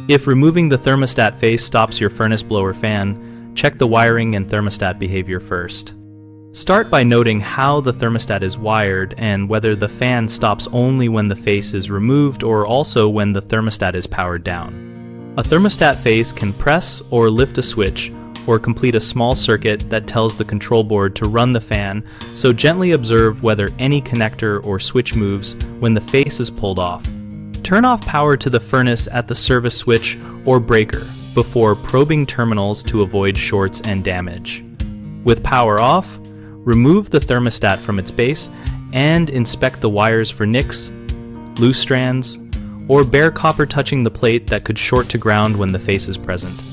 If removing the thermostat face stops your furnace blower fan, check the wiring and thermostat behavior first. Start by noting how the thermostat is wired and whether the fan stops only when the face is removed or also when the thermostat is powered down. A thermostat face can press or lift a switch or complete a small circuit that tells the control board to run the fan, so gently observe whether any connector or switch moves when the face is pulled off. Turn off power to the furnace at the service switch or breaker before probing terminals to avoid shorts and damage. With power off, remove the thermostat from its base and inspect the wires for nicks, loose strands, or bare copper touching the plate that could short to ground when the face is present.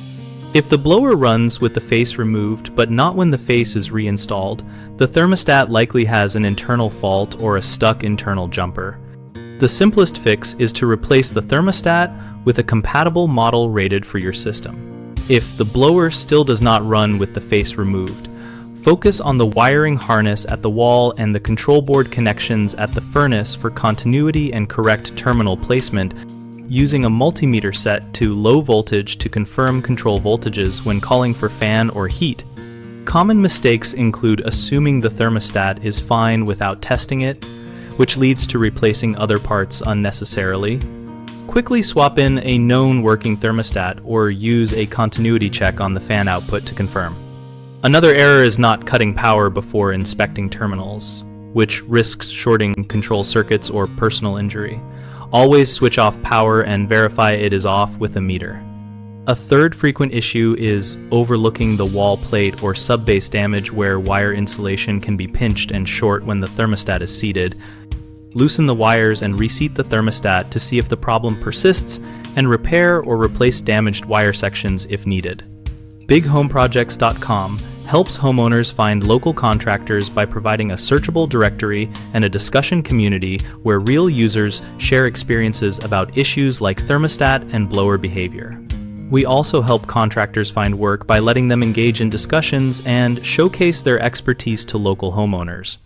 If the blower runs with the face removed but not when the face is reinstalled, the thermostat likely has an internal fault or a stuck internal jumper. The simplest fix is to replace the thermostat with a compatible model rated for your system. If the blower still does not run with the face removed, focus on the wiring harness at the wall and the control board connections at the furnace for continuity and correct terminal placement, using a multimeter set to low voltage to confirm control voltages when calling for fan or heat. Common mistakes include assuming the thermostat is fine without testing it, which leads to replacing other parts unnecessarily. Quickly swap in a known working thermostat or use a continuity check on the fan output to confirm. Another error is not cutting power before inspecting terminals, which risks shorting control circuits or personal injury. Always switch off power and verify it is off with a meter. A third frequent issue is overlooking the wall plate or subbase damage where wire insulation can be pinched and short when the thermostat is seated. Loosen the wires and reseat the thermostat to see if the problem persists and repair or replace damaged wire sections if needed. BigHomeProjects.com helps homeowners find local contractors by providing a searchable directory and a discussion community where real users share experiences about issues like thermostat and blower behavior. We also help contractors find work by letting them engage in discussions and showcase their expertise to local homeowners.